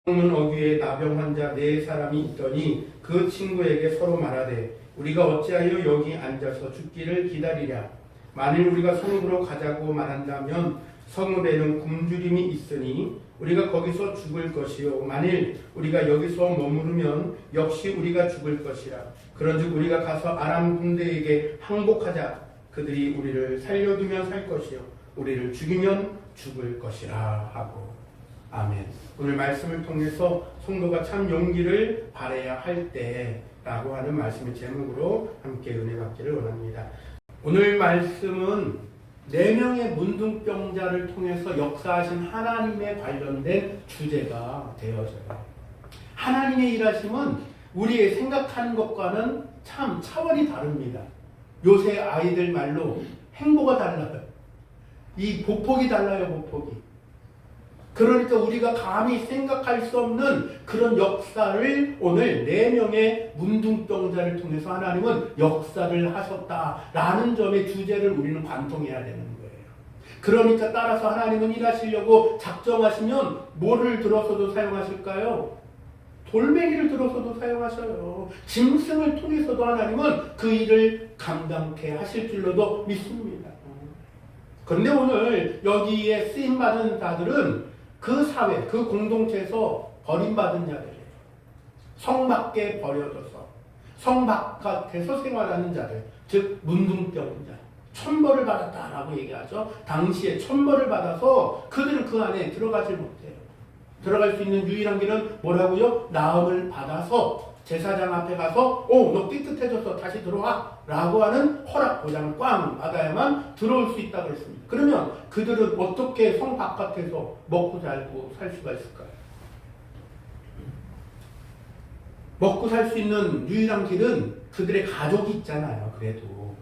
성문 어귀에 나병 환자 4사람이 있더니 그 친구에게 서로 말하되 우리가 어찌하여 여기 앉아서 죽기를 기다리랴. 만일 우리가 성읍으로 가자고 말한다면 성읍에는 굶주림이 있으니 우리가 거기서 죽을 것이요 만일 우리가 여기서 머무르면 역시 우리가 죽을 것이라. 그런즉 우리가 가서 아람 군대에게 항복하자. 그들이 우리를 살려두면 살 것이요 우리를 죽이면 죽을 것이라 하고. 아멘. 오늘 말씀을 통해서 성도가 참 용기를 발해야 할 때라고 하는 말씀의 제목으로 함께 은혜 받기를 원합니다. 오늘 말씀은 4명의 문둥병자를 통해서 역사하신 하나님에 관련된 주제가 되어져요. 하나님의 일하심은 우리의 생각하는 것과는 참 차원이 다릅니다. 요새 아이들 말로 행보가 달라요. 이 보폭이 달라요, 보폭이. 그러니까 우리가 감히 생각할 수 없는 그런 역사를 오늘 4명의 문둥병자를 통해서 하나님은 역사를 하셨다라는 점의 주제를 우리는 관통해야 되는 거예요. 그러니까 따라서 하나님은 일하시려고 작정하시면 뭐를 들어서도 사용하실까요? 돌멩이를 들어서도 사용하셔요. 짐승을 통해서도 하나님은 그 일을 감당케 하실 줄로도 믿습니다. 그런데 오늘 여기에 쓰임받은 자들은 그 사회, 그 공동체에서 버림받은 자들이에요. 성 밖에 버려져서 성 바깥에서 생활하는 자들, 즉 문둥병자, 천벌을 받았다라고 얘기하죠. 당시에 천벌을 받아서 그들은 그 안에 들어가질 못해요. 들어갈 수 있는 유일한 길은 뭐라고요? 나음을 받아서 제사장 앞에 가서 너 깨끗해져서 다시 들어와 라고 하는 허락 보장을 꽝 받아야만 들어올 수 있다고 했습니다. 그러면 그들은 어떻게 성 바깥에서 먹고 살고 살 수가 있을까요? 먹고 살 수 있는 유일한 길은 그들의 가족이 있잖아요. 그래도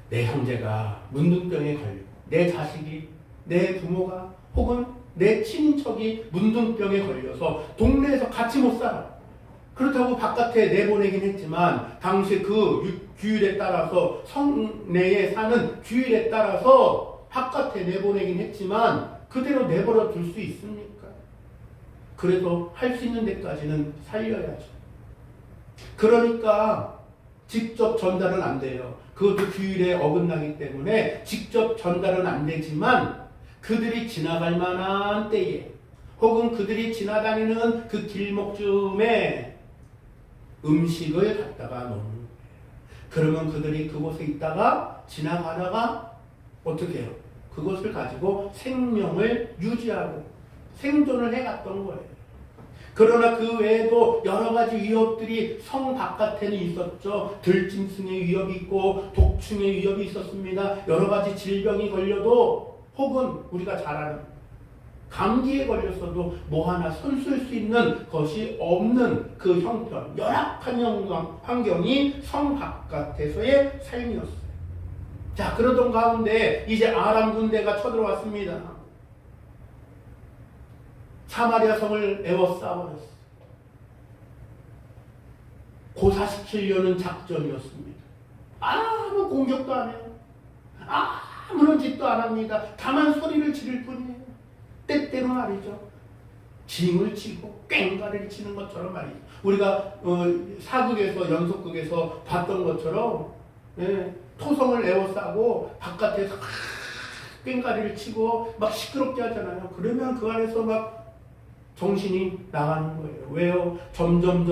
내 형제가 문둥병에 걸리고 내 자식이, 내 부모가 혹은 내 친인척이 문둥병에 걸려서 동네에서 같이 못 살아. 그렇다고 바깥에 내보내긴 했지만 당시 그 규율에 따라서 성내에 사는 규율에 따라서 바깥에 내보내긴 했지만 그대로 내버려 둘 수 있습니까? 그래서 할 수 있는 데까지는 살려야죠. 그러니까 직접 전달은 안 돼요. 그것도 규율에 어긋나기 때문에 직접 전달은 안 되지만 그들이 지나갈 만한 때에 혹은 그들이 지나다니는 그 길목쯤에 음식을 갖다가 놓는 거예요. 그러면 그들이 그곳에 있다가 지나가다가 어떻게 해요? 그것을 가지고 생명을 유지하고 생존을 해갔던 거예요. 그러나 그 외에도 여러 가지 위협들이 성 바깥에는 있었죠. 들짐승의 위협이 있고 독충의 위협이 있었습니다. 여러 가지 질병이 걸려도 혹은 우리가 잘 아는 감기에 걸렸어도 뭐 하나 손쓸 수 있는 것이 없는 그 형편, 열악한 환경이 성 바깥에서의 삶이었어요. 자, 그러던 가운데 이제 아람 군대가 쳐들어왔습니다. 사마리아 성을 에워싸버렸어요. 고사시키려는 작전이었습니다. 아무 공격도 안 해요. 아무런 짓도 안 합니다. 다만 소리를 지를 뿐이에요. 때때로 말이죠. 징을 치고 꽹과리를 치는 것처럼 말이죠. 우리가 사극에서 연속극에서 봤던 것처럼 토성을 에워싸고 바깥에서 꽹과리를 치고 막 시끄럽게 하잖아요. 그러면 그 안에서 막 정신이 나가는 거예요. 왜요? 점점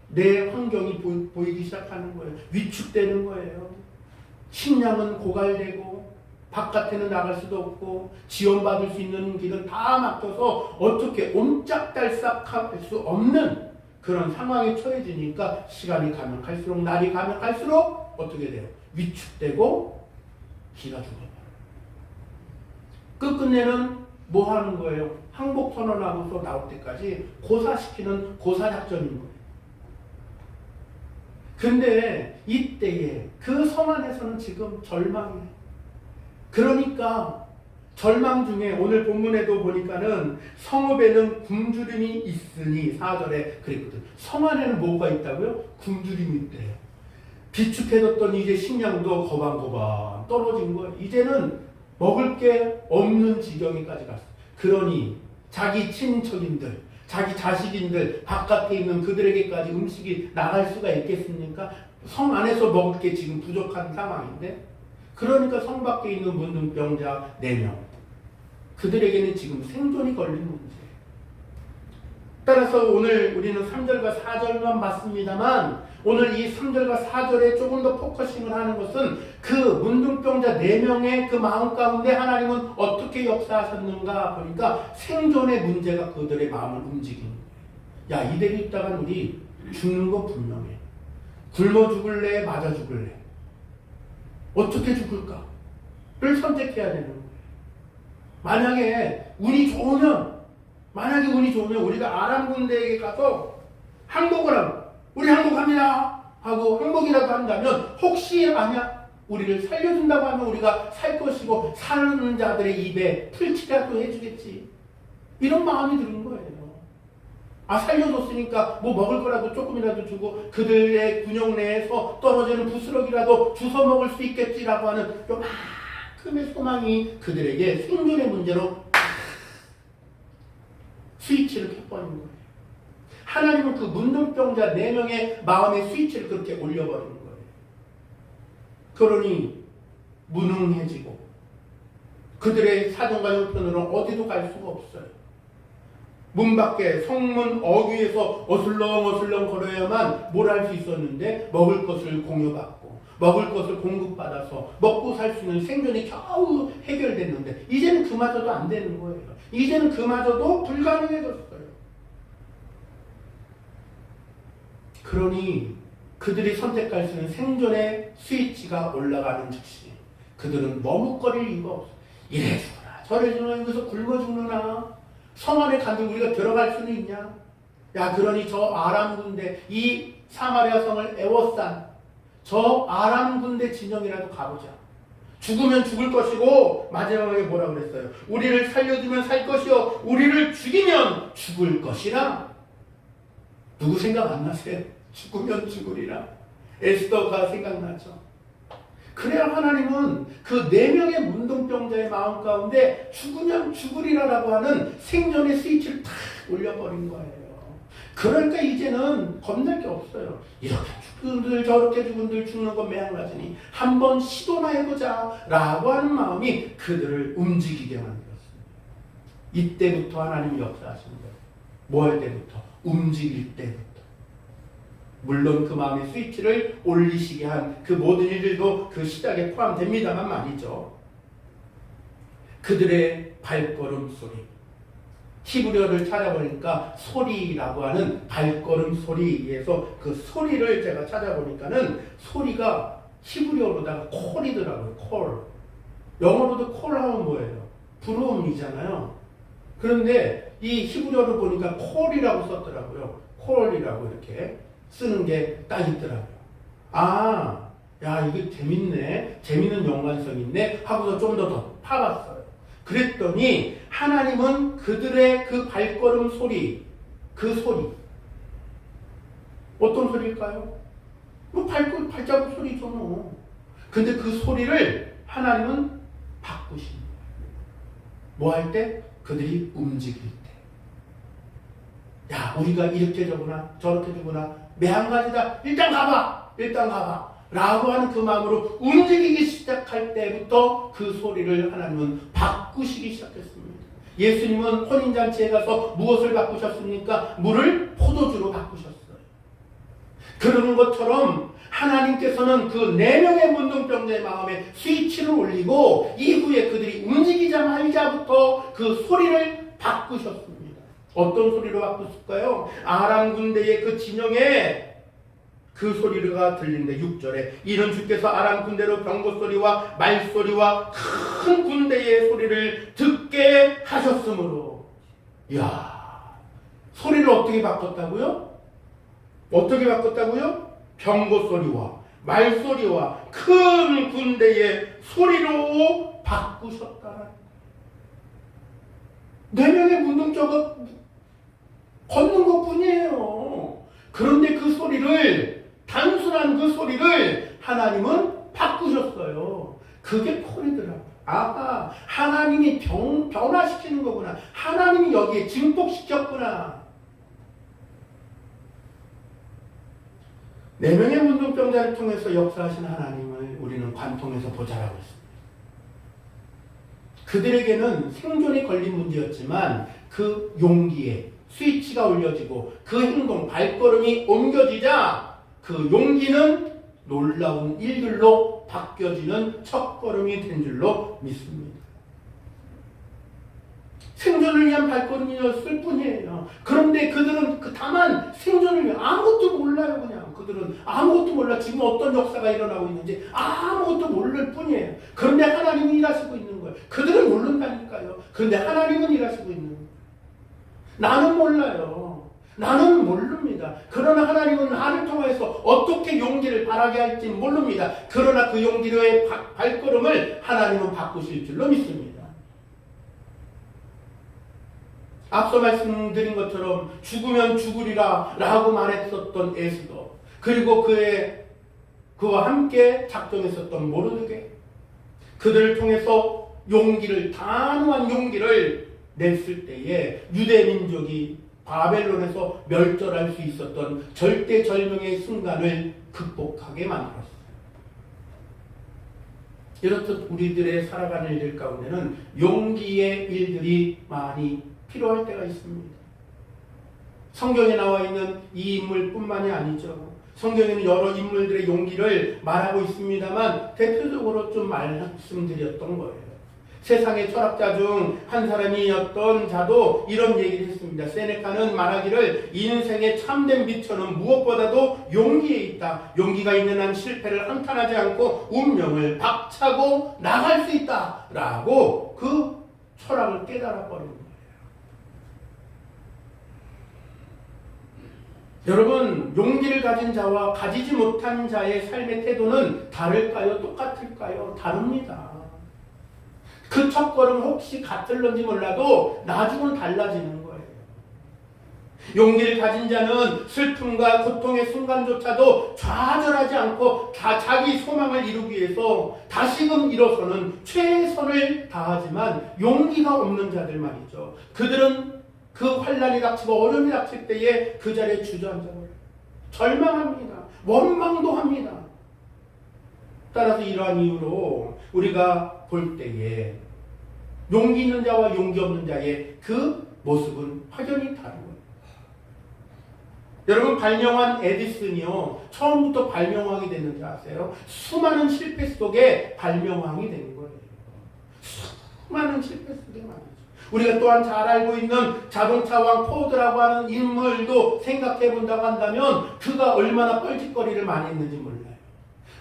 내 환경이 보이기 시작하는 거예요. 위축되는 거예요. 식량은 고갈되고 바깥에는 나갈 수도 없고 지원받을 수 있는 길은 다 막혀서 어떻게 옴짝달싹할 수 없는 그런 상황에 처해지니까 시간이 가면 갈수록 날이 가면 갈수록 어떻게 돼요? 위축되고 기가 죽어요. 끝끝내는 뭐 하는 거예요? 항복 선언하고서 나올 때까지 고사시키는 고사작전인 거예요. 근데 이때에 그 성 안에서는 지금 절망이에요. 그러니까 절망 중에 오늘 본문에도 보니까는 성읍에는 굶주림이 있으니 4절에 그랬거든. 성 안에는 뭐가 있다고요? 굶주림이 있대요. 비축해뒀던 이제 식량도 거반거반 떨어진 거예요. 이제는 먹을 게 없는 지경에까지 갔어요. 그러니 자기 친인척인들, 자기 자식인들 바깥에 있는 그들에게까지 음식이 나갈 수가 있겠습니까? 성 안에서 먹을 게 지금 부족한 상황인데, 그러니까 성 밖에 있는 문둥병자 4명, 그들에게는 지금 생존이 걸린 문제예요. 따라서 오늘 우리는 3절과 4절만 봤습니다만, 오늘 이 3절과 4절에 조금 더 포커싱을 하는 것은 그 문둥병자 4명의 그 마음 가운데 하나님은 어떻게 역사하셨는가 보니까 생존의 문제가 그들의 마음을 움직이는 거예요. 야, 이대로 있다간 우리 죽는 거 분명해. 굶어 죽을래? 맞아 죽을래? 어떻게 죽을까?를 선택해야 되는 거예요. 만약에 운이 좋으면 우리가 아람 군대에게 가서 항복을 하고 우리 항복합니다 하고 항복이라도 한다면 혹시 아냐 우리를 살려준다고 하면 우리가 살 것이고 사는 자들의 입에 풀칠이라도 해주겠지. 이런 마음이 드는 거예요. 살려줬으니까 뭐 먹을 거라도 조금이라도 주고 그들의 군영 내에서 떨어지는 부스러기라도 주워 먹을 수 있겠지라고 하는 요만큼의 소망이 그들에게 생존의 문제로 스위치를 켜버리는 거예요. 하나님은 그 문둥병자 4명의 마음의 스위치를 그렇게 올려버리는 거예요. 그러니 무능해지고 그들의 사정과 형편으로 어디도 갈 수가 없어요. 문 밖에 성문 어귀에서 어슬렁어슬렁 걸어야만 뭘 할 수 있었는데 먹을 것을 공유받고 먹을 것을 공급받아서 먹고 살 수 있는 생존이 겨우 해결됐는데 이제는 그마저도 안 되는 거예요. 이제는 그마저도 불가능해졌어요. 그러니 그들이 선택할 수 있는 생존의 스위치가 올라가는 즉시 그들은 머뭇거릴 이유가 없어요. 이래 죽으나 저래 죽으나 여기서 굶어 죽느나 성 안에 간들 우리가 들어갈 수는 있냐? 야, 그러니 저 아람 군대, 이 사마리아 성을 에워싼 저 아람 군대 진영이라도 가보자. 죽으면 죽을 것이고 마지막에 뭐라 그랬어요? 우리를 살려주면 살 것이요 우리를 죽이면 죽을 것이라. 누구 생각 안 나세요? 죽으면 죽으리라. 에스더가 생각나죠. 그래야 하나님은 그 4명의 문둥병자의 마음 가운데 죽으면 죽으리라라고 하는 생존의 스위치를 탁 올려버린 거예요. 그러니까 이제는 겁날 게 없어요. 이렇게 죽은들 저렇게 죽은들 죽는 건 매한가지니 한번 시도나 해보자 라고 하는 마음이 그들을 움직이게 만들었습니다. 이때부터 하나님이 역사하신 거예요. 뭐 할 때부터? 움직일 때부터. 물론 그 마음의 스위치를 올리시게 한 그 모든 일들도 그 시작에 포함됩니다만 말이죠. 그들의 발걸음 소리. 히브리어를 찾아보니까 소리라고 하는 발걸음 소리에서 그 소리를 제가 찾아보니까는 소리가 히브리어로다가 콜이더라고요. 콜. 영어로도 콜하면 뭐예요? 부름이잖아요. 그런데 이 히브리어를 보니까 콜이라고 썼더라고요. 콜이라고 이렇게 쓰는 게 딱 있더라고요. 야, 이거 재밌네. 재밌는 연관성이 있네. 하고서 좀 더 파봤어요. 그랬더니 하나님은 그들의 그 발걸음 소리, 그 소리. 어떤 소리일까요? 발자국 소리죠. 뭐. 근데 그 소리를 하나님은 바꾸신 거예요. 뭐 할 때? 그들이 움직일 때. 야, 우리가 이렇게 저구나, 저렇게 저구나. 매한가지다. 일단 가봐. 라고 하는 그 마음으로 움직이기 시작할 때부터 그 소리를 하나님은 바꾸시기 시작했습니다. 예수님은 혼인잔치에 가서 무엇을 바꾸셨습니까? 물을 포도주로 바꾸셨어요. 그러는 것처럼 하나님께서는 그 4명의 문둥병자의 마음에 스위치를 올리고 이후에 그들이 움직이자마자부터 그 소리를 바꾸셨습니다. 어떤 소리로 바꾸실까요? 아람 군대의 그 진영에 그 소리가 들리는데 6절에 이는 주께서 아람 군대로 병거 소리와 말소리와 큰 군대의 소리를 듣게 하셨으므로. 이야, 소리를 어떻게 바꿨다고요? 병거 소리와 말소리와 큰 군대의 소리로 바꾸셨다. 4명의 문둥병자가 걷는 것 뿐이에요. 그런데 그 소리를 단순한 그 소리를 하나님은 바꾸셨어요. 그게 콜이더라고요. 하나님이 변화시키는 거구나. 하나님이 여기에 증폭시켰구나. 4명의 문둥병자를 통해서 역사하신 하나님을 우리는 관통해서 보자라고 했습니다. 그들에게는 생존이 걸린 문제였지만 그 용기에 스위치가 올려지고 그 행동, 발걸음이 옮겨지자 그 용기는 놀라운 일들로 바뀌어지는 첫걸음이 된 줄로 믿습니다. 생존을 위한 발걸음이었을 뿐이에요. 그런데 그들은 다만 생존을 위한 아무것도 몰라요. 그냥 그들은 아무것도 몰라. 지금 어떤 역사가 일어나고 있는지 아무것도 모를 뿐이에요. 그런데 하나님은 일하시고 있는 거예요. 그들은 모른다니까요. 그런데 하나님은 일하시고 있는 거예요. 나는 몰라요. 나는 모릅니다. 그러나 하나님은 나를 통해서 어떻게 용기를 발하게 할지 모릅니다. 그러나 그 용기로의 발걸음을 하나님은 바꾸실 줄로 믿습니다. 앞서 말씀드린 것처럼 죽으면 죽으리라 라고 말했었던 에스더, 그리고 그와 함께 작정했었던 모르드게, 그들을 통해서 용기를, 단호한 용기를 냈을 때에 유대 민족이 바벨론에서 멸절할 수 있었던 절대절명의 순간을 극복하게 만들었어요. 이렇듯 우리들의 살아가는 일들 가운데는 용기의 일들이 많이 필요할 때가 있습니다. 성경에 나와 있는 이 인물뿐만이 아니죠. 성경에는 여러 인물들의 용기를 말하고 있습니다만 대표적으로 좀 말씀드렸던 거예요. 세상의 철학자 중 한 사람이었던 자도 이런 얘기를 했습니다. 세네카는 말하기를 인생의 참된 비천은 무엇보다도 용기에 있다. 용기가 있는 한 실패를 한탄하지 않고 운명을 박차고 나갈 수 있다. 라고 그 철학을 깨달아 버린 거예요. 여러분, 용기를 가진 자와 가지지 못한 자의 삶의 태도는 다를까요? 똑같을까요? 다릅니다. 그 첫걸음 혹시 같을런지 몰라도 나중은 달라지는 거예요. 용기를 가진 자는 슬픔과 고통의 순간조차도 좌절하지 않고 자기 소망을 이루기 위해서 다시금 일어서는 최선을 다하지만, 용기가 없는 자들 말이죠. 그들은 그 환난이 닥치고 어려움이 닥칠 때에 그 자리에 주저앉아버려요. 절망합니다. 원망도 합니다. 따라서 이러한 이유로 우리가 볼 때에 용기 있는 자와 용기 없는 자의 그 모습은 확연히 다른 거예요. 여러분, 발명한 에디슨이요, 처음부터 발명왕이 됐는지 아세요? 수많은 실패 속에 발명왕이 된 거예요. 수많은 실패 속에 말이죠. 우리가 또한 잘 알고 있는 자동차왕 포드라고 하는 인물도 생각해 본다고 한다면 그가 얼마나 뻘짓거리를 많이 했는지 몰라요.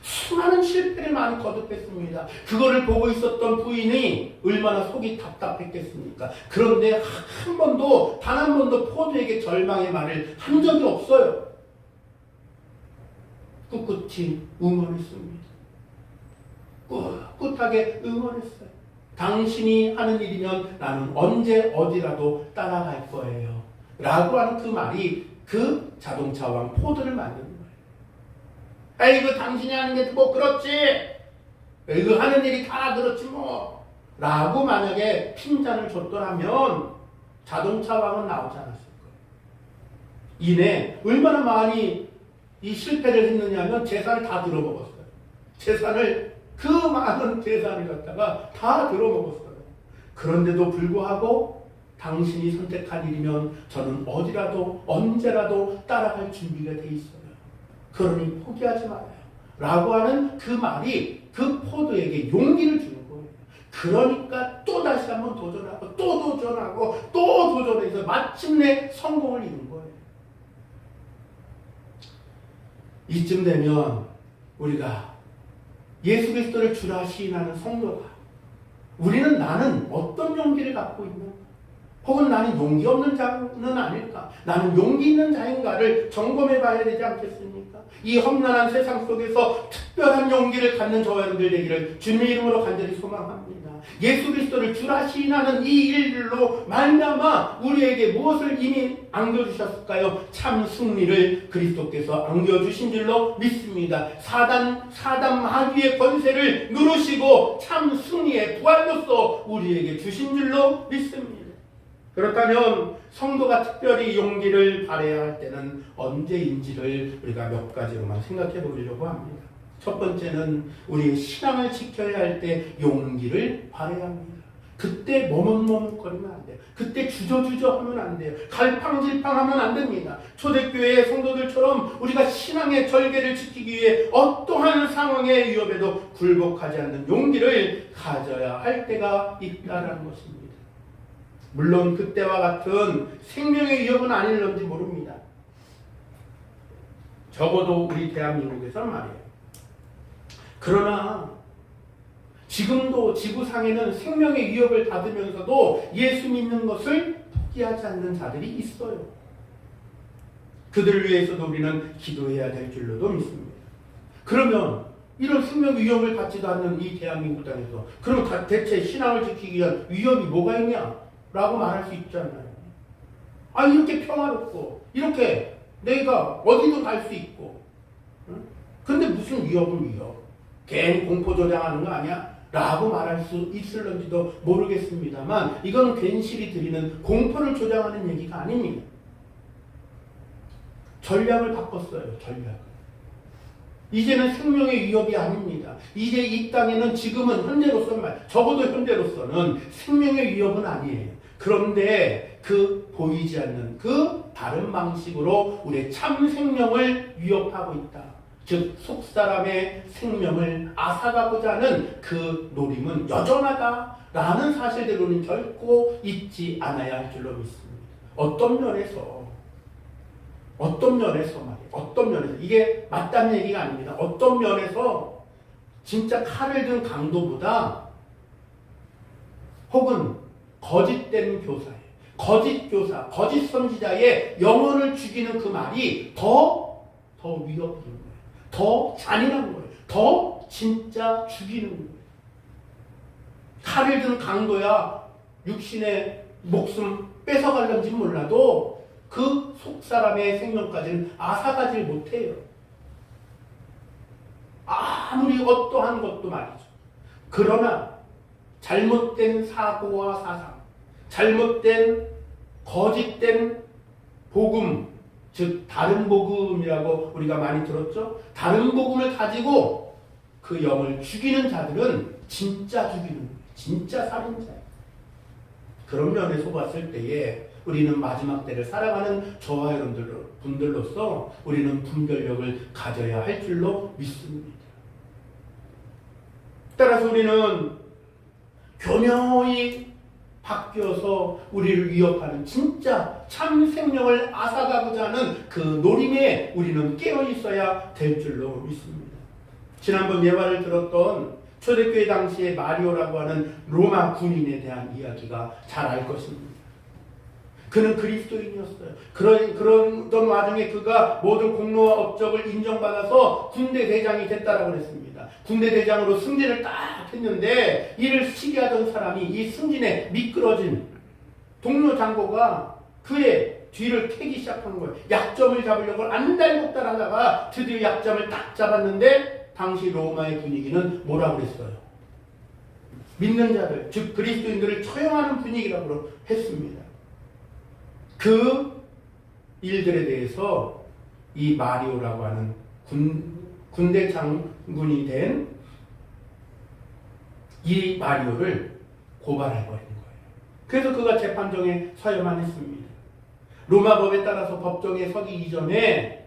수많은 실패를 많이 거듭했습니다. 그거를 보고 있었던 부인이 얼마나 속이 답답했겠습니까? 그런데 단 한 번도 포드에게 절망의 말을 한 적이 없어요. 꿋꿋이 응원했습니다. 꿋꿋하게 응원했어요. 당신이 하는 일이면 나는 언제 어디라도 따라갈 거예요. 라고 하는 그 말이 그 자동차왕 포드를 만드는 거예요. 에이그 당신이 하는 게 뭐 그렇지. 에이그 하는 일이 다 그렇지 뭐. 라고 만약에 핀잔을 줬더라면 자동차왕은 나오지 않았을 거예요. 이내 얼마나 많이 이 실패를 했느냐면 재산을 다 들어먹었어요. 그 많은 재산을 갖다가 다 들어먹었어요. 그런데도 불구하고 당신이 선택한 일이면 저는 어디라도 언제라도 따라갈 준비가 돼 있어요. 그러니 포기하지 말아요. 라고 하는 그 말이 그 포드에게 용기를 주는 거예요. 그러니까 또 다시 한번 도전하고 또 도전하고 또 도전해서 마침내 성공을 이룬 거예요. 이쯤 되면 우리가 예수 그리스도를 주라 시인하는 성도가, 우리는 나는 어떤 용기를 갖고 있는가? 혹은 나는 용기 없는 자는 아닐까? 나는 용기 있는 자인가를 점검해 봐야 되지 않겠습니까? 이 험난한 세상 속에서 특별한 용기를 갖는 저와 여러분들 되기를 주님의 이름으로 간절히 소망합니다. 예수 그리스도를 주라 시인하는 이 일들로 말미암아 우리에게 무엇을 이미 안겨주셨을까요? 참 승리를 그리스도께서 안겨주신 줄로 믿습니다. 사단 마귀의 권세를 누르시고 참 승리의 부활로서 우리에게 주신 줄로 믿습니다. 그렇다면 성도가 특별히 용기를 발휘해야 할 때는 언제인지를 우리가 몇 가지로만 생각해 보려고 합니다. 첫 번째는 우리의 신앙을 지켜야 할 때 용기를 발휘해야 합니다. 그때 머뭇머뭇거리면 안 돼요. 그때 주저주저 하면 안 돼요. 갈팡질팡하면 안 됩니다. 초대교회의 성도들처럼 우리가 신앙의 절개를 지키기 위해 어떠한 상황의 위협에도 굴복하지 않는 용기를 가져야 할 때가 있다는 것입니다. 물론 그때와 같은 생명의 위협은 아닐런지 모릅니다. 적어도 우리 대한민국에서는 말이에요. 그러나 지금도 지구상에는 생명의 위협을 받으면서도 예수 믿는 것을 포기하지 않는 자들이 있어요. 그들을 위해서도 우리는 기도해야 될 줄로도 믿습니다. 그러면 이런 생명의 위협을 받지도 않는 이 대한민국 땅에서 그럼 대체 신앙을 지키기 위한 위협이 뭐가 있냐? 라고 말할 수 있잖아요. 이렇게 평화롭고 이렇게 내가 어디도 갈 수 있고 근데 무슨 위협은 위협? 괜히 공포조장하는 거 아니야? 라고 말할 수 있을런지도 모르겠습니다만 이건 괜시리 드리는 공포를 조장하는 얘기가 아닙니다. 전략을 바꿨어요. 전략을. 이제는 생명의 위협이 아닙니다. 이제 이 땅에는 지금은 현재로서는 적어도 현재로서는 생명의 위협은 아니에요. 그런데 그 보이지 않는 그 다른 방식으로 우리의 참 생명을 위협하고 있다. 즉 속사람의 생명을 앗아가고자 하는 그 노림은 여전하다라는 사실대로는 결코 잊지 않아야 할 줄로 믿습니다. 어떤 면에서 이게 맞다는 얘기가 아닙니다. 어떤 면에서 진짜 칼을 든 강도보다 혹은 거짓된 교사의 거짓 교사, 거짓 선지자의 영혼을 죽이는 그 말이 더 위협적인 거예요. 더 잔인한 거예요. 더 진짜 죽이는 거예요. 칼을 든 강도야 육신의 목숨 뺏어갈는지 몰라도 그 속사람의 생명까지는 앗아가질 못해요. 아무리 어떠한 것도 말이죠. 그러나 잘못된 사고와 사상, 잘못된 거짓된 복음, 즉 다른 복음이라고 우리가 많이 들었죠. 다른 복음을 가지고 그 영을 죽이는 자들은 진짜 죽이는 거예요. 진짜 살인자예요. 그런 면에서 봤을 때에 우리는 마지막 때를 살아가는 저와 여러분들로서 우리는 분별력을 가져야 할 줄로 믿습니다. 따라서 우리는 교묘히 바뀌어서 우리를 위협하는 진짜 참 생명을 앗아가고자 하는 그 노림에 우리는 깨어 있어야 될 줄로 믿습니다. 지난번 예화를 들었던 초대교회 당시의 마리오라고 하는 로마 군인에 대한 이야기가 잘 알 것입니다. 그는 그리스도인이었어요. 그러던 와중에 그가 모든 공로와 업적을 인정받아서 군대 대장이 됐다라고 했습니다. 군대 대장으로 승진을 딱 했는데 이를 시기하던 사람이 이 승진에 미끄러진 동료 장고가 그의 뒤를 캐기 시작한 거예요. 약점을 잡으려고 안달복달 하다가 드디어 약점을 딱 잡았는데 당시 로마의 분위기는 뭐라고 그랬어요? 믿는 자들, 즉 그리스도인들을 처형하는 분위기라고 했습니다. 그 일들에 대해서 이 마리오라고 하는 군대 장군이 된 이 마리오를 고발해버린 거예요. 그래서 그가 재판정에 서야만 했습니다. 로마 법에 따라서 법정에 서기 이전에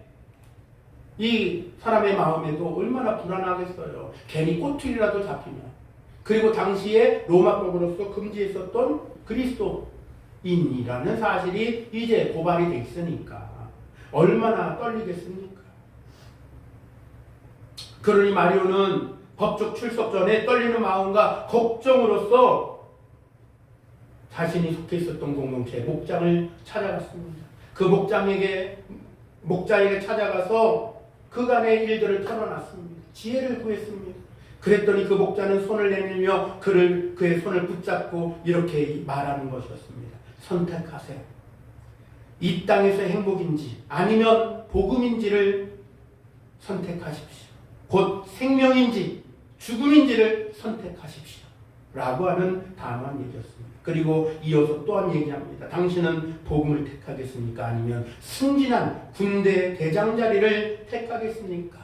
이 사람의 마음에도 얼마나 불안하겠어요. 괜히 꼬투리라도 잡히면. 그리고 당시에 로마법으로서 금지했었던 그리스도인이라는 사실이 이제 고발이 돼 있으니까 얼마나 떨리겠습니까? 그러니 마리오는 법적 출석 전에 떨리는 마음과 걱정으로서 자신이 속해 있었던 공동체 목장을 찾아갔습니다. 그 목자에게 찾아가서 그간의 일들을 털어놨습니다. 지혜를 구했습니다. 그랬더니 그 목자는 손을 내밀며 그의 손을 붙잡고 이렇게 말하는 것이었습니다. 선택하세요. 이 땅에서 행복인지 아니면 복음인지를 선택하십시오. 곧 생명인지 죽음인지를 선택하십시오. 라고 하는 단호한 얘기였습니다. 그리고 이어서 또한 얘기합니다. 당신은 복음을 택하겠습니까? 아니면 승진한 군대 대장 자리를 택하겠습니까?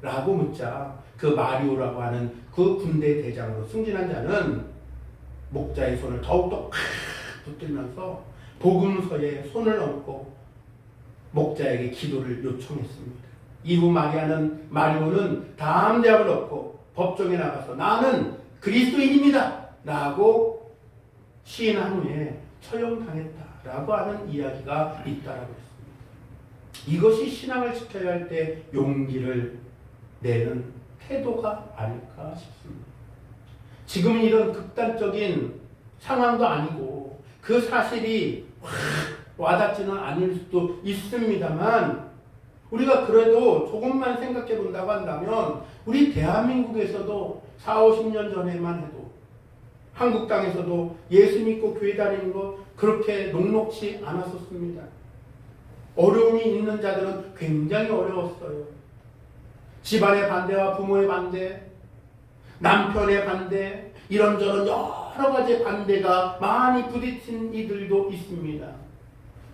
라고 묻자 그 마리오라고 하는 그 군대 대장으로 승진한 자는 목자의 손을 더욱더 붙들면서 복음서에 손을 얹고 목자에게 기도를 요청했습니다. 이후 마리오는 담대함을 얻고 법정에 나가서 나는 그리스도인입니다 라고 시인한 후에 처형당했다 라고 하는 이야기가 있다라고 했습니다. 이것이 신앙을 지켜야 할 때 용기를 내는 태도가 아닐까 싶습니다. 지금은 이런 극단적인 상황도 아니고 그 사실이 확 와닿지는 않을 수도 있습니다만 우리가 그래도 조금만 생각해 본다고 한다면 우리 대한민국에서도 40, 50년 전에만 해도 한국 땅에서도 예수 믿고 교회 다니는 거 그렇게 녹록지 않았었습니다. 어려움이 있는 자들은 굉장히 어려웠어요. 집안의 반대와 부모의 반대, 남편의 반대, 이런저런 여러 가지 반대가 많이 부딪힌 이들도 있습니다.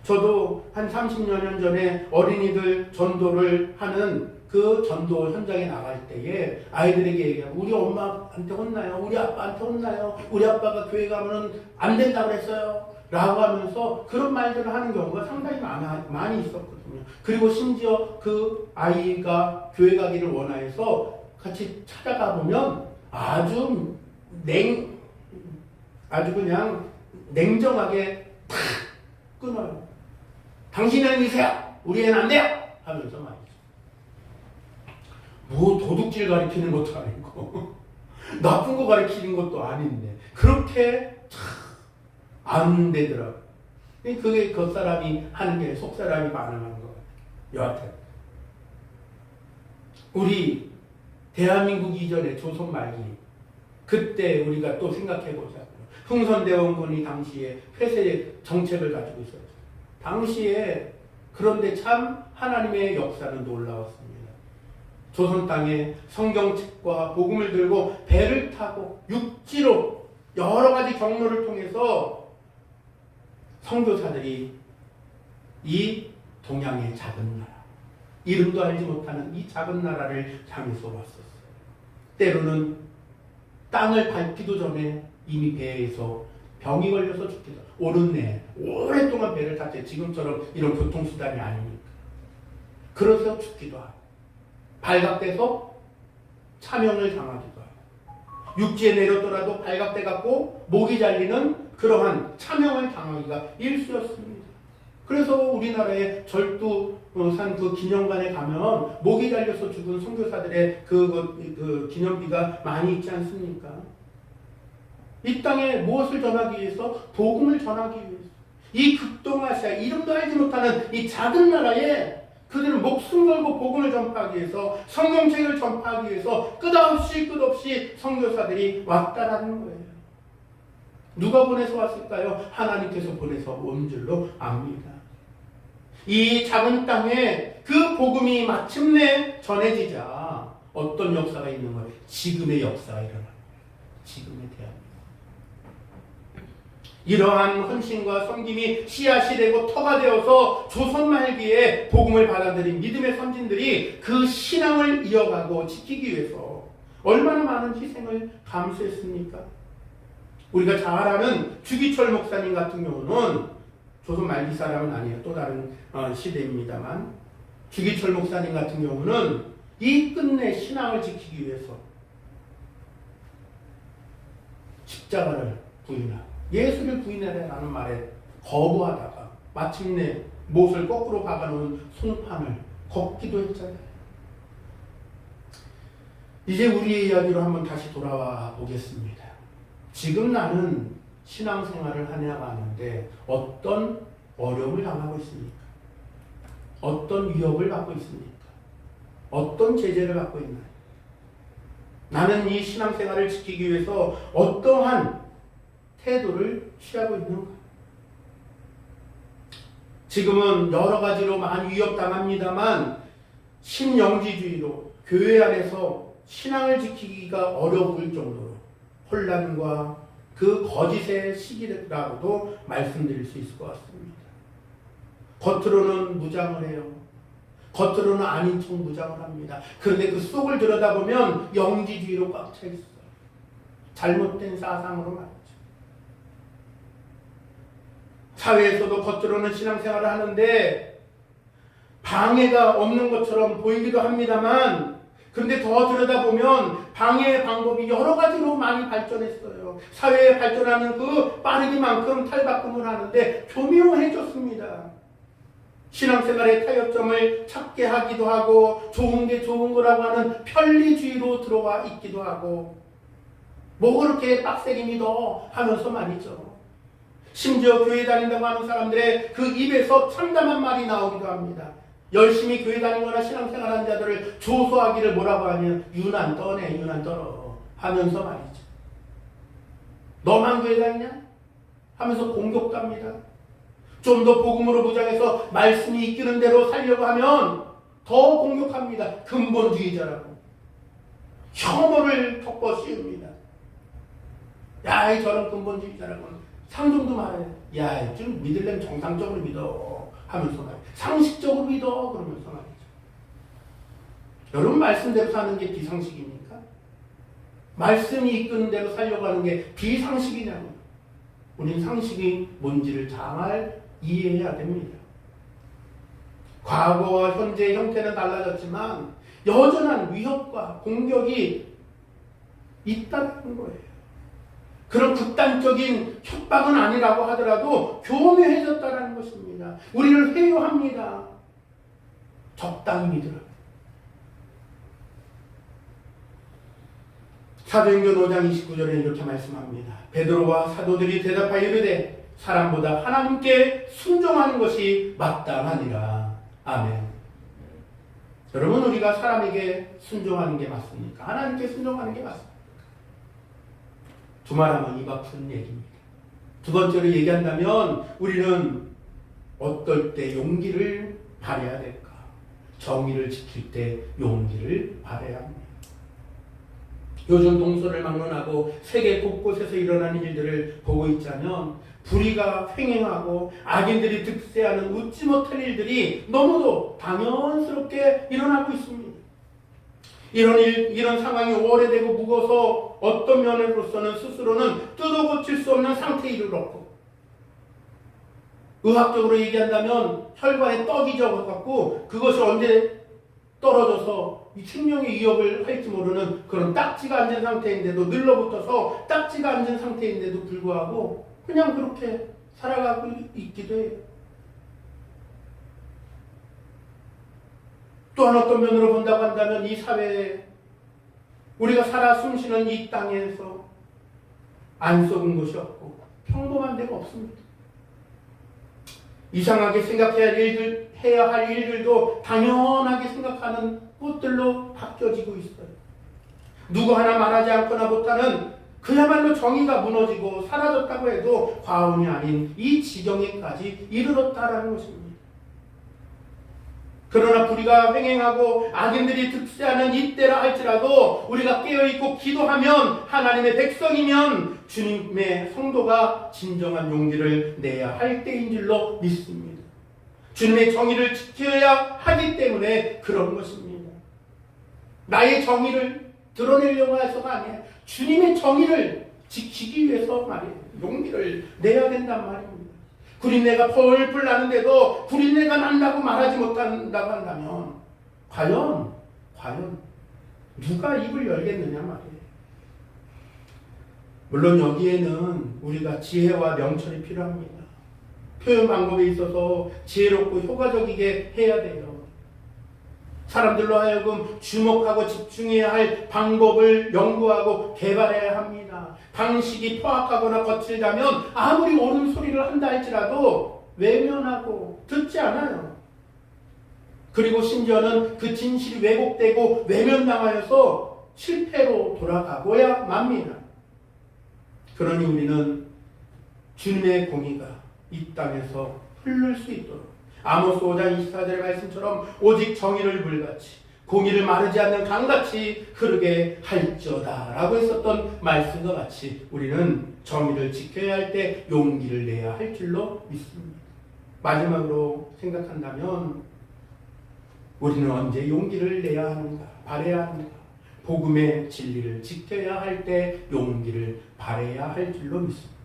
저도 한 30여 년 전에 어린이들 전도를 하는 그 전도 현장에 나갈 때에 아이들에게 얘기하고 우리 엄마한테 혼나요. 우리 아빠한테 혼나요. 우리 아빠가 교회 가면은 안 된다고 그랬어요. 라고 하면서 그런 말들을 하는 경우가 상당히 많이 있었거든요. 그리고 심지어 그 아이가 교회 가기를 원하여서 같이 찾아가 보면 아주 그냥 냉정하게 탁 끊어요. 당신은 이세요. 우리 애는 안 돼요. 하면서 말이죠. 뭐 도둑질 가리키는 것도 아니고 나쁜 거 가리키는 것도 아닌데 그렇게 안 되더라고요. 그게 그 사람이 하는 게 속 사람이 반응하는 거예요. 여하튼 우리 대한민국 이전에 조선 말기 그때 우리가 또 생각해 보자고요. 흥선대원군이 당시에 폐쇄 정책을 가지고 있었죠. 당시에 그런데 참 하나님의 역사는 놀라웠습니다. 조선 땅에 성경책과 복음을 들고 배를 타고 육지로 여러 가지 경로를 통해서 선교사들이 이 동양의 작은 나라, 이름도 알지 못하는 이 작은 나라를 향해서 왔었어요. 때로는 땅을 밟기도 전에 이미 배에서 병이 걸려서 죽기도 하고 오른내 오랫동안 배를 탔지 지금처럼 이런 교통수단이 아니니까 그래서 죽기도 하고 발각돼서 차명을 당하기도 하고 육지에 내렸더라도 발각돼 갖고 목이 잘리는 그러한 차명을 당하기가 일쑤였습니다. 그래서 우리나라의 절두산 그 기념관에 가면 목이 잘려서 죽은 선교사들의 그 기념비가 많이 있지 않습니까? 이 땅에 무엇을 전하기 위해서? 복음을 전하기 위해서. 이 극동아시아 이름도 알지 못하는 이 작은 나라에 그들은 목숨 걸고 복음을 전파하기 위해서 성경책을 전파하기 위해서 끝없이 선교사들이 왔다라는 거예요. 누가 보내서 왔을까요? 하나님께서 보내서 온 줄로 압니다. 이 작은 땅에 그 복음이 마침내 전해지자 어떤 역사가 있는 거예요? 지금의 역사가 일어나는 거예요. 지금의 대한민국. 이러한 헌신과 섬김이 씨앗이 되고 터가 되어서 조선 말기에 복음을 받아들인 믿음의 선진들이 그 신앙을 이어가고 지키기 위해서 얼마나 많은 희생을 감수했습니까? 우리가 잘 아는 주기철 목사님 같은 경우는 조선 말기 사람은 아니에요. 또 다른 시대입니다만 주기철 목사님 같은 경우는 이 끝내 신앙을 지키기 위해서 십자가를 부인하고 예수를 부인하라는 말에 거부하다가 마침내 못을 거꾸로 박아놓은 손판을 걷기도 했잖아요. 이제 우리의 이야기로 한번 다시 돌아와 보겠습니다. 지금 나는 신앙생활을 하냐가는데 어떤 어려움을 당하고 있습니까? 어떤 위협을 받고 있습니까? 어떤 제재를 받고 있나요? 나는 이 신앙생활을 지키기 위해서 어떠한 태도를 취하고 있는가? 지금은 여러 가지로 많이 위협당합니다만 신영지주의로 교회 안에서 신앙을 지키기가 어려울 정도로 혼란과 그 거짓의 시기라고도 말씀드릴 수 있을 것 같습니다. 겉으로는 무장을 해요. 겉으로는 아닌 척 무장을 합니다. 그런데 그 속을 들여다보면 영지주의로 꽉 차 있어요. 잘못된 사상으로 말이죠. 사회에서도 겉으로는 신앙생활을 하는데 방해가 없는 것처럼 보이기도 합니다만, 그런데 더 들여다보면 방해의 방법이 여러 가지로 많이 발전했어요. 사회에 발전하는 그 빠르기만큼 탈바꿈을 하는데 교묘해졌습니다. 신앙생활의 타협점을 찾게 하기도 하고, 좋은 게 좋은 거라고 하는 편리주의로 들어와 있기도 하고, 뭐 그렇게 빡세게 믿어 하면서 말이죠. 심지어 교회 다닌다고 하는 사람들의 그 입에서 참담한 말이 나오기도 합니다. 열심히 교회 다니거나 신앙생활하는 자들을 조소하기를 뭐라고 하냐면 유난 떠네, 유난 떨어 하면서 말이죠. 너만 교회 다니냐? 하면서 공격도 합니다. 좀 더 복음으로 무장해서 말씀이 이끄는 대로 살려고 하면 더 공격합니다. 근본주의자라고. 혐오를 덮어 씌웁니다. 야, 이 저런 근본주의자라고는 상종도 말해요. 야, 좀 믿으려면 정상적으로 믿어 하면서 말이에요. 상식적으로 믿어 그러면서 말이죠. 여러분, 말씀대로 사는 게 비상식입니까? 말씀이 이끄는 대로 살려고 하는 게 비상식이냐고요. 우린 상식이 뭔지를 잘 이해해야 됩니다. 과거와 현재의 형태는 달라졌지만 여전한 위협과 공격이 있다는 거예요. 그런 극단적인 협박은 아니라고 하더라도 교묘해졌다는 것입니다. 우리를 회유합니다. 적당히 믿으라. 사도행전 5장 29절에 이렇게 말씀합니다. 베드로와 사도들이 대답하여 이르되 사람보다 하나님께 순종하는 것이 마땅하니라. 아멘. 여러분, 우리가 사람에게 순종하는 게 맞습니까? 하나님께 순종하는 게 맞습니까? 두말하면 입 아픈 얘기입니다. 두 번째로 얘기한다면 우리는 어떨 때 용기를 발휘해야 될까? 정의를 지킬 때 용기를 발휘해야 합니다. 요즘 동서를 막론하고 세계 곳곳에서 일어나는 일들을 보고 있자면 불의가 횡행하고 악인들이 득세하는 웃지 못할 일들이 너무도 당연스럽게 일어나고 있습니다. 이런 상황이 오래되고 무거워서 어떤 면으로서는 스스로는 뜯어 고칠 수 없는 상태에 이르렀고, 의학적으로 얘기한다면 혈관에 떡이 적어갖고 그것이 언제 떨어져서 이 생명의 위협을 할지 모르는 그런 딱지가 앉은 상태인데도, 늘러붙어서 딱지가 앉은 상태인데도 불구하고 그냥 그렇게 살아가고 있기도 해요. 또한 어떤 면으로 본다고 한다면 이 사회에 우리가 살아 숨쉬는 이 땅에서 안 썩은 것이 없고 평범한 데가 없습니다. 이상하게 해야 할 일들도 당연하게 생각하는 꽃들로 바뀌어지고 있어요. 누구 하나 말하지 않거나 못하는 그야말로 정의가 무너지고 사라졌다고 해도 과언이 아닌 이 지경에까지 이르렀다라는 것입니다. 그러나 불의가 횡행하고 악인들이 득세하는 이때라 할지라도 우리가 깨어있고 기도하면, 하나님의 백성이면 주님의 성도가 진정한 용기를 내야 할 때인 줄로 믿습니다. 주님의 정의를 지켜야 하기 때문에 그런 것입니다. 나의 정의를 드러내려고 해서가 아니에요. 주님의 정의를 지키기 위해서 말이에요. 용기를 내야 된단 말입니다. 구린내가 펄펄 나는데도 구린내가 난다고 말하지 못한다고 한다면 과연 누가 입을 열겠느냐 말이에요. 물론 여기에는 우리가 지혜와 명철이 필요합니다. 표현 방법에 있어서 지혜롭고 효과적이게 해야 돼요. 사람들로 하여금 주목하고 집중해야 할 방법을 연구하고 개발해야 합니다. 방식이 포악하거나 거칠다면 아무리 옳은 소리를 한다 할지라도 외면하고 듣지 않아요. 그리고 심지어는 그 진실이 왜곡되고 외면당하여서 실패로 돌아가고야 맙니다. 그러니 우리는 주님의 공의가 이 땅에서 흐를 수 있도록 아모스 5장 24절의 말씀처럼 오직 정의를 물같이 공의를 마르지 않는 강같이 흐르게 할지어다 라고 했었던 말씀과 같이 우리는 정의를 지켜야 할 때 용기를 내야 할 줄로 믿습니다. 마지막으로 생각한다면 우리는 언제 용기를 내야 하는가, 발해야 하는가? 복음의 진리를 지켜야 할 때 용기를 발해야 할 줄로 믿습니다.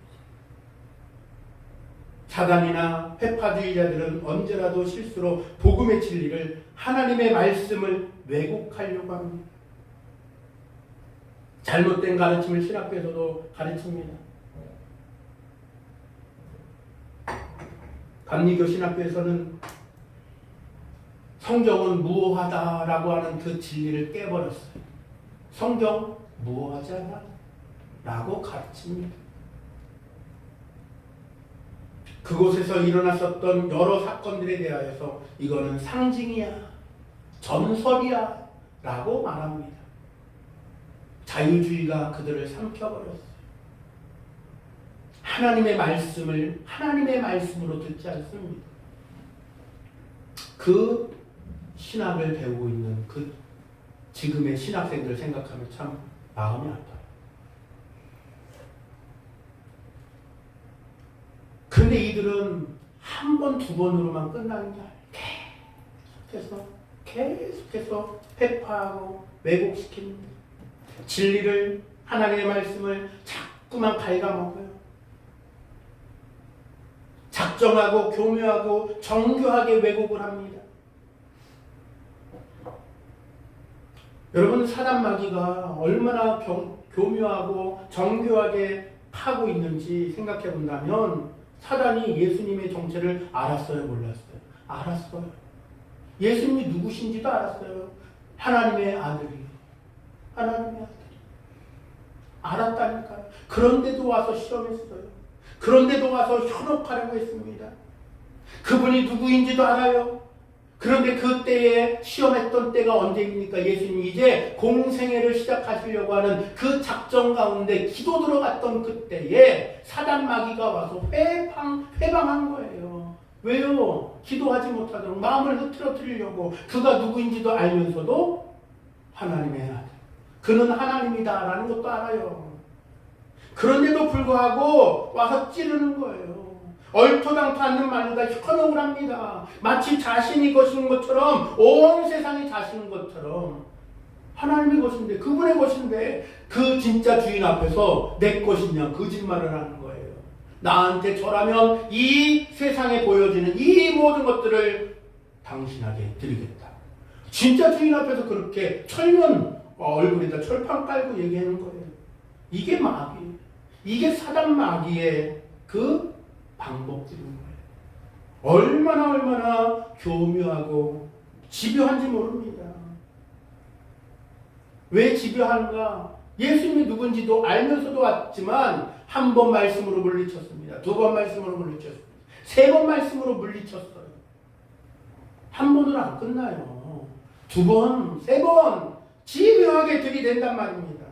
사단이나 회파주의자들은 언제라도 실수로 복음의 진리를, 하나님의 말씀을 왜곡하려고 합니다. 잘못된 가르침을 신학교에서도 가르칩니다. 감리교 신학교에서는 성경은 무오하다라고 하는 그 진리를 깨버렸어요. 성경 무오하지 않아? 라고 가르칩니다. 그곳에서 일어났었던 여러 사건들에 대하여서 이거는 상징이야, 전설이야 라고 말합니다. 자유주의가 그들을 삼켜버렸어요. 하나님의 말씀을 하나님의 말씀으로 듣지 않습니다. 그 신학을 배우고 있는 그 지금의 신학생들 생각하면 참 마음이 아파요. 근데 이들은 한 번, 두 번으로만 끝나는 게 아니에요. 계속해서 회파하고 왜곡시킵니다. 진리를, 하나님의 말씀을 자꾸만 갉아먹어요. 작정하고 교묘하고 정교하게 왜곡을 합니다. 여러분, 사단 마귀가 얼마나 교묘하고 정교하게 파고 있는지 생각해 본다면 사단이 예수님의 정체를 알았어요, 몰랐어요? 알았어요. 예수님이 누구신지도 알았어요. 하나님의 아들이에요. 하나님의 아들. 알았다니까요. 그런데도 와서 실험했어요. 그런데도 와서 현혹하려고 했습니다. 그분이 누구인지도 알아요. 그런데 그때에 시험했던 때가 언제입니까? 예수님이 이제 공생애를 시작하시려고 하는 그 작전 가운데 기도 들어갔던 그때에 사단 마귀가 와서 회방한 거예요. 왜요? 기도하지 못하도록 마음을 흐트러뜨리려고. 그가 누구인지도 알면서도 하나님의 아들, 그는 하나님이다라는 것도 알아요. 그런데도 불구하고 와서 찌르는 거예요. 얼토당토 않는 말로 다 현혹을 합니다. 마치 자신이 것인 것처럼, 온 세상이 자신인 것처럼. 하나님의 것인데, 그분의 것인데 그 진짜 주인 앞에서 내 것이냐 거짓말을 하는 거예요. 나한테 절하면 이 세상에 보여지는 이 모든 것들을 당신에게 드리겠다. 진짜 주인 앞에서 그렇게 철면 얼굴에다 철판 깔고 얘기하는 거예요. 이게 마귀, 이게 사단 마귀의 그 방법들인 거예요. 얼마나 교묘하고 집요한지 모릅니다. 왜 집요한가? 예수님이 누군지도 알면서도 왔지만 한 번 말씀으로 물리쳤습니다. 두 번 말씀으로 물리쳤습니다. 세 번 말씀으로 물리쳤어요. 한 번으로 안 끝나요. 두 번, 세 번 집요하게 들이댄단 말입니다.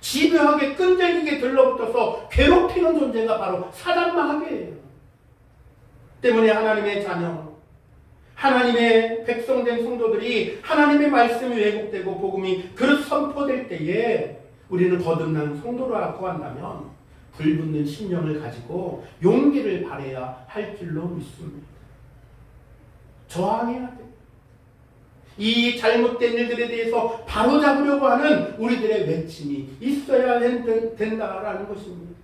집요하게 끈질기게 들러붙어서 괴롭히는 존재가 바로 사단 마귀예요. 때문에 하나님의 자녀, 하나님의 백성된 성도들이 하나님의 말씀이 왜곡되고 복음이 그릇 선포될 때에 우리는 거듭난 성도라고 한다면 불붙는 심령을 가지고 용기를 발해야 할 줄로 믿습니다. 저항해야 돼요. 이 잘못된 일들에 대해서 바로잡으려고 하는 우리들의 외침이 있어야 된다라는 것입니다.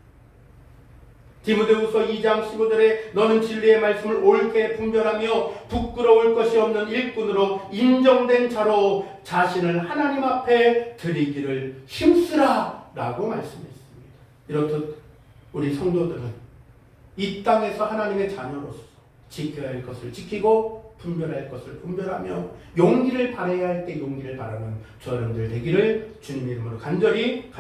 디모데후서 2장 15절에 너는 진리의 말씀을 옳게 분별하며 부끄러울 것이 없는 일꾼으로 인정된 자로 자신을 하나님 앞에 드리기를 힘쓰라 라고 말씀했습니다. 이렇듯 우리 성도들은 이 땅에서 하나님의 자녀로서 지켜야 할 것을 지키고 분별할 것을 분별하며 용기를 발해야 할 때 용기를 발하는 저 여러분들 되기를 주님의 이름으로 간절히